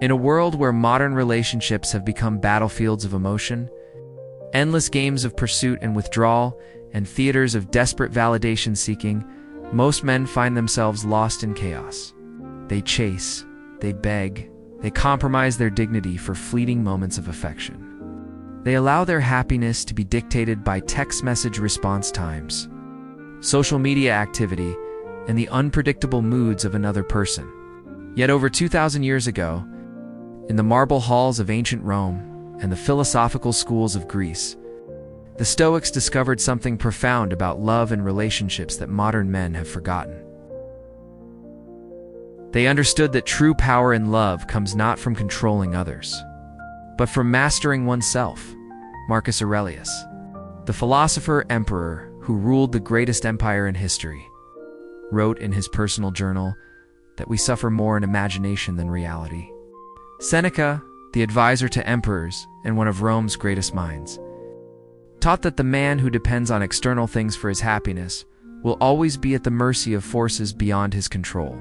In a world where modern relationships have become battlefields of emotion, endless games of pursuit and withdrawal, and theaters of desperate validation seeking, most men find themselves lost in chaos. They chase, they beg, they compromise their dignity for fleeting moments of affection. They allow their happiness to be dictated by text message response times, social media activity, and the unpredictable moods of another person. Yet over 2,000 years ago, in the marble halls of ancient Rome and the philosophical schools of Greece, the Stoics discovered something profound about love and relationships that modern men have forgotten. They understood that true power in love comes not from controlling others, but from mastering oneself. Marcus Aurelius, the philosopher-emperor who ruled the greatest empire in history, wrote in his personal journal that we suffer more in imagination than reality. Seneca, the advisor to emperors and one of Rome's greatest minds, taught that the man who depends on external things for his happiness will always be at the mercy of forces beyond his control.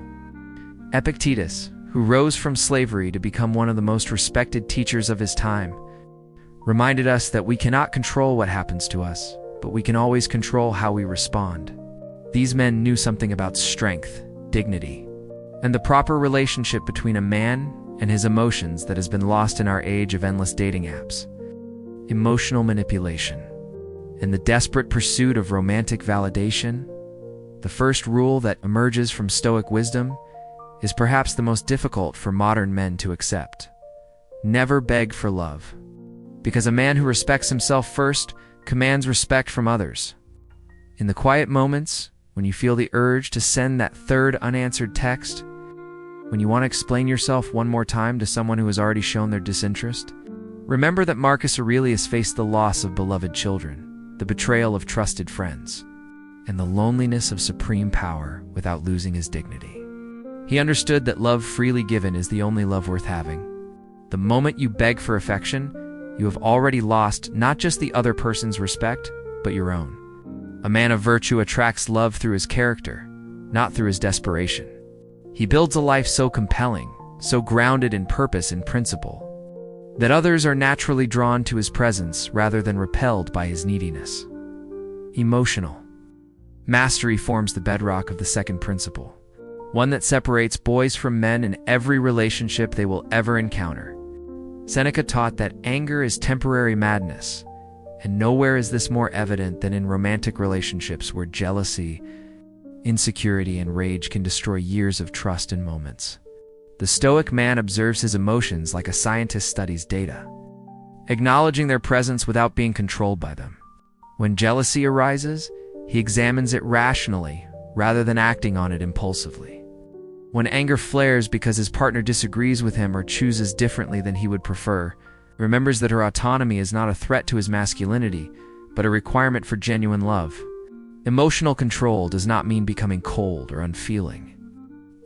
Epictetus, who rose from slavery to become one of the most respected teachers of his time, reminded us that we cannot control what happens to us, but we can always control how we respond. These men knew something about strength, dignity, and the proper relationship between a man and his emotions that has been lost in our age of endless dating apps. Emotional manipulation and the desperate pursuit of romantic validation, the first rule that emerges from Stoic wisdom, is perhaps the most difficult for modern men to accept. Never beg for love, because a man who respects himself first commands respect from others. In the quiet moments, when you feel the urge to send that third unanswered text, when you want to explain yourself one more time to someone who has already shown their disinterest, remember that Marcus Aurelius faced the loss of beloved children, the betrayal of trusted friends, and the loneliness of supreme power without losing his dignity. He understood that love freely given is the only love worth having. The moment you beg for affection, you have already lost not just the other person's respect, but your own. A man of virtue attracts love through his character, not through his desperation. He builds a life so compelling, so grounded in purpose and principle, that others are naturally drawn to his presence rather than repelled by his neediness. Emotional mastery forms the bedrock of the second principle, one that separates boys from men in every relationship they will ever encounter. Seneca taught that anger is temporary madness, and nowhere is this more evident than in romantic relationships where jealousy, insecurity, and rage can destroy years of trust in moments. The Stoic man observes his emotions like a scientist studies data, acknowledging their presence without being controlled by them. When jealousy arises, he examines it rationally rather than acting on it impulsively. When anger flares because his partner disagrees with him or chooses differently than he would prefer, he remembers that her autonomy is not a threat to his masculinity, but a requirement for genuine love. Emotional control does not mean becoming cold or unfeeling.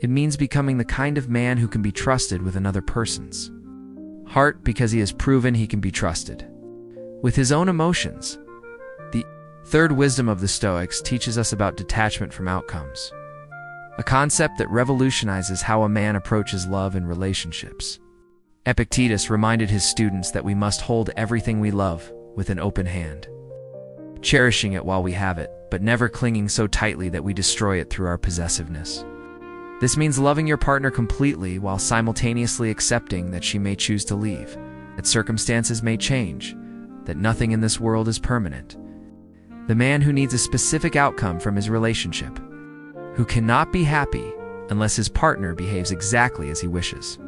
It means becoming the kind of man who can be trusted with another person's heart because he has proven he can be trusted with his own emotions. The third wisdom of the Stoics teaches us about detachment from outcomes, a concept that revolutionizes how a man approaches love and relationships. Epictetus reminded his students that we must hold everything we love with an open hand, cherishing it while we have it, but never clinging so tightly that we destroy it through our possessiveness. This means loving your partner completely while simultaneously accepting that she may choose to leave, that circumstances may change, that nothing in this world is permanent. The man who needs a specific outcome from his relationship, who cannot be happy unless his partner behaves exactly as he wishes,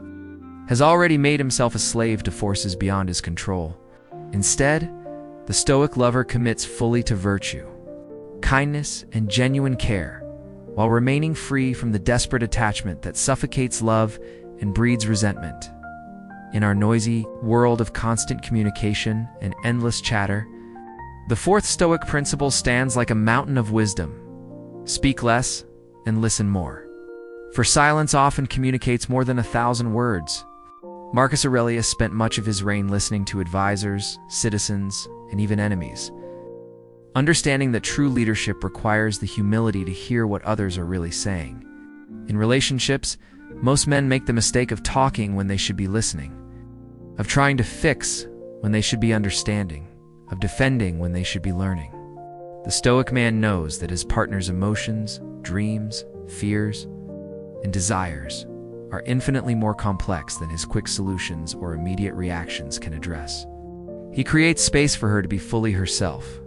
has already made himself a slave to forces beyond his control. Instead, the Stoic lover commits fully to virtue, kindness, and genuine care, while remaining free from the desperate attachment that suffocates love and breeds resentment. In our noisy world of constant communication and endless chatter, the fourth Stoic principle stands like a mountain of wisdom. Speak less and listen more, for silence often communicates more than 1,000 words. Marcus Aurelius spent much of his reign listening to advisors, citizens, and even enemies, understanding that true leadership requires the humility to hear what others are really saying. In relationships, Most men make the mistake of talking when they should be listening, of trying to fix when they should be understanding, of defending when they should be learning. The Stoic man knows that his partner's emotions, dreams, fears, and desires are infinitely more complex than his quick solutions or immediate reactions can address. He creates space for her to be fully herself,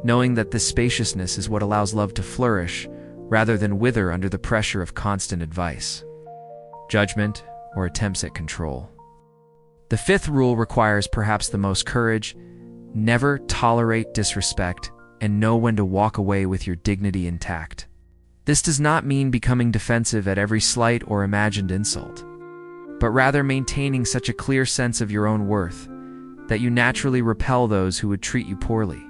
knowing that this spaciousness is what allows love to flourish rather than wither under the pressure of constant advice, judgment, or attempts at control. The fifth rule requires perhaps the most courage: never tolerate disrespect and know when to walk away with your dignity intact. This does not mean becoming defensive at every slight or imagined insult, but rather maintaining such a clear sense of your own worth that you naturally repel those who would treat you poorly.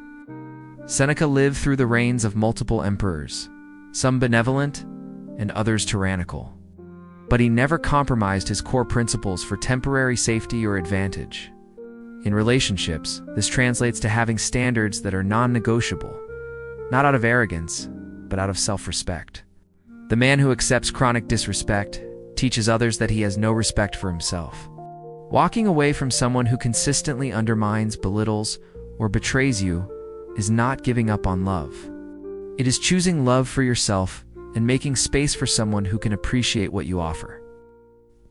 Seneca lived through the reigns of multiple emperors, some benevolent and others tyrannical, but he never compromised his core principles for temporary safety or advantage. In relationships, this translates to having standards that are non-negotiable, not out of arrogance, but out of self-respect. The man who accepts chronic disrespect teaches others that he has no respect for himself. Walking away from someone who consistently undermines, belittles, or betrays you is not giving up on love. It is choosing love for yourself and making space for someone who can appreciate what you offer.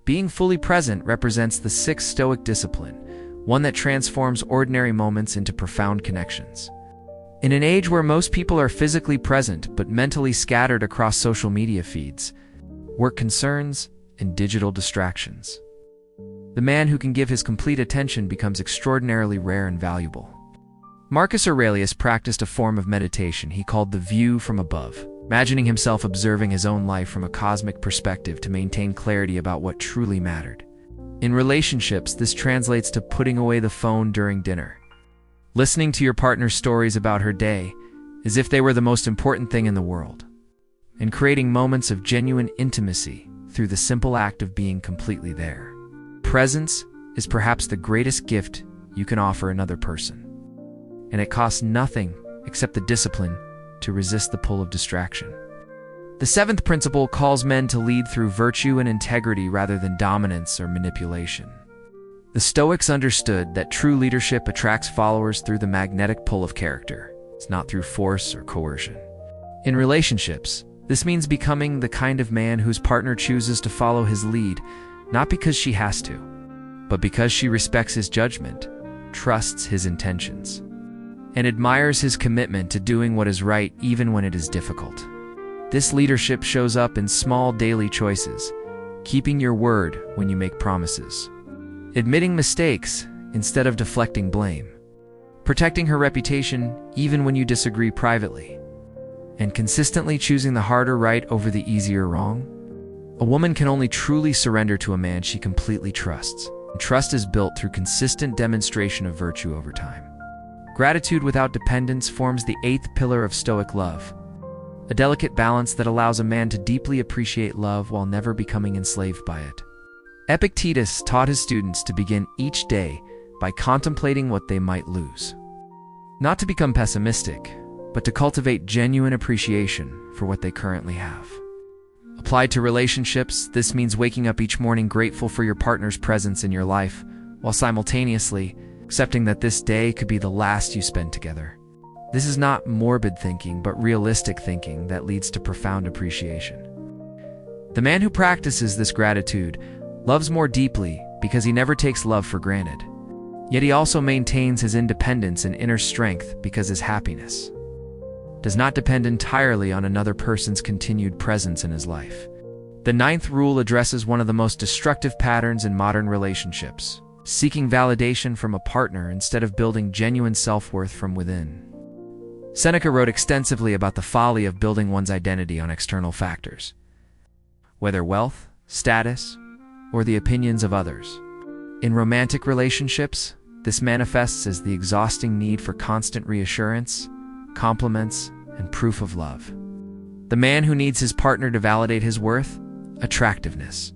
Being fully present represents the sixth Stoic discipline, one that transforms ordinary moments into profound connections. In an age where most people are physically present but mentally scattered across social media feeds, work concerns, and digital distractions, the man who can give his complete attention becomes extraordinarily rare and valuable. Marcus Aurelius practiced a form of meditation he called the view from above, imagining himself observing his own life from a cosmic perspective to maintain clarity about what truly mattered. In relationships, this translates to putting away the phone during dinner, listening to your partner's stories about her day as if they were the most important thing in the world, and creating moments of genuine intimacy through the simple act of being completely there. Presence is perhaps the greatest gift you can offer another person, and it costs nothing except the discipline to resist the pull of distraction. The seventh principle calls men to lead through virtue and integrity rather than dominance or manipulation. The Stoics understood that true leadership attracts followers through the magnetic pull of character. It's not through force or coercion. In relationships, this means becoming the kind of man whose partner chooses to follow his lead, not because she has to, but because she respects his judgment, trusts his intentions, and admires his commitment to doing what is right even when it is difficult. This leadership shows up in small daily choices, keeping your word when you make promises, admitting mistakes instead of deflecting blame, protecting her reputation even when you disagree privately, and consistently choosing the harder right over the easier wrong. A woman can only truly surrender to a man she completely trusts, and trust is built through consistent demonstration of virtue over time. Gratitude without dependence forms the eighth pillar of Stoic love, a delicate balance that allows a man to deeply appreciate love while never becoming enslaved by it. Epictetus taught his students to begin each day by contemplating what they might lose. Not to become pessimistic, but to cultivate genuine appreciation for what they currently have. Applied to relationships, this means waking up each morning grateful for your partner's presence in your life, while simultaneously accepting that this day could be the last you spend together. This is not morbid thinking, but realistic thinking that leads to profound appreciation. The man who practices this gratitude loves more deeply because he never takes love for granted. Yet he also maintains his independence and inner strength because his happiness does not depend entirely on another person's continued presence in his life. The ninth rule addresses one of the most destructive patterns in modern relationships: seeking validation from a partner instead of building genuine self-worth from within. Seneca wrote extensively about the folly of building one's identity on external factors, whether wealth, status, or the opinions of others. In romantic relationships, this manifests as the exhausting need for constant reassurance, compliments, and proof of love. The man who needs his partner to validate his worth, attractiveness,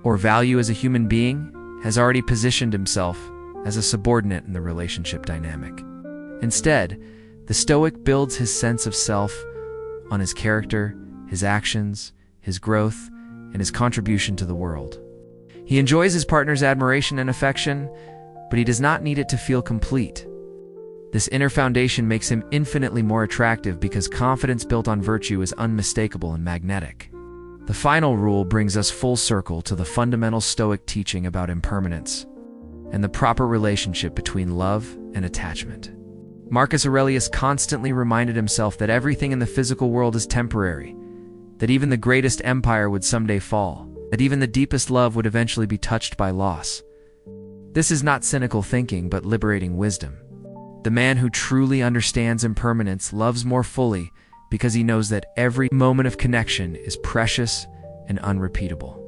or value as a human being has already positioned himself as a subordinate in the relationship dynamic. Instead, the Stoic builds his sense of self on his character, his actions, his growth, and his contribution to the world. He enjoys his partner's admiration and affection, but he does not need it to feel complete. This inner foundation makes him infinitely more attractive because confidence built on virtue is unmistakable and magnetic. The final rule brings us full circle to the fundamental Stoic teaching about impermanence and the proper relationship between love and attachment. Marcus Aurelius constantly reminded himself that everything in the physical world is temporary, that even the greatest empire would someday fall, that even the deepest love would eventually be touched by loss. This is not cynical thinking, but liberating wisdom. The man who truly understands impermanence loves more fully because he knows that every moment of connection is precious and unrepeatable.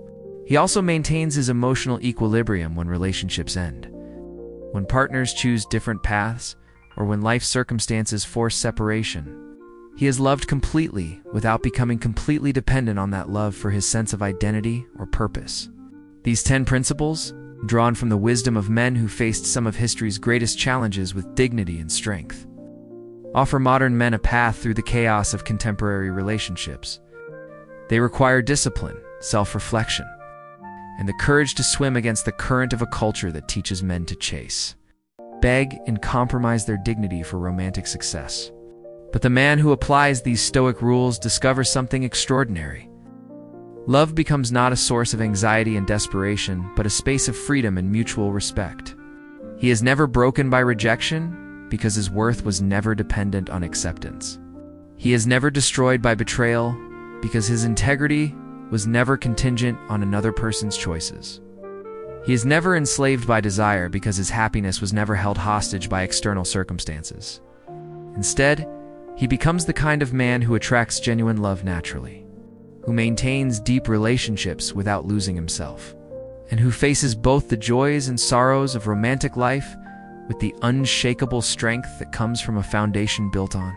He also maintains his emotional equilibrium when relationships end. When partners choose different paths, or when life circumstances force separation, he is loved completely without becoming completely dependent on that love for his sense of identity or purpose. These 10 principles, drawn from the wisdom of men who faced some of history's greatest challenges with dignity and strength, offer modern men a path through the chaos of contemporary relationships. They require discipline, self-reflection, and the courage to swim against the current of a culture that teaches men to chase, beg, and compromise their dignity for romantic success. But the man who applies these Stoic rules discovers something extraordinary. Love becomes not a source of anxiety and desperation, but a space of freedom and mutual respect. He is never broken by rejection because his worth was never dependent on acceptance. He is never destroyed by betrayal because his integrity was never contingent on another person's choices. He is never enslaved by desire because his happiness was never held hostage by external circumstances. Instead, he becomes the kind of man who attracts genuine love naturally, who maintains deep relationships without losing himself, and who faces both the joys and sorrows of romantic life with the unshakable strength that comes from a foundation built on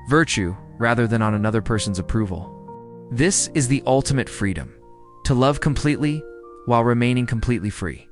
virtue rather than on another person's approval. This is the ultimate freedom, to love completely while remaining completely free.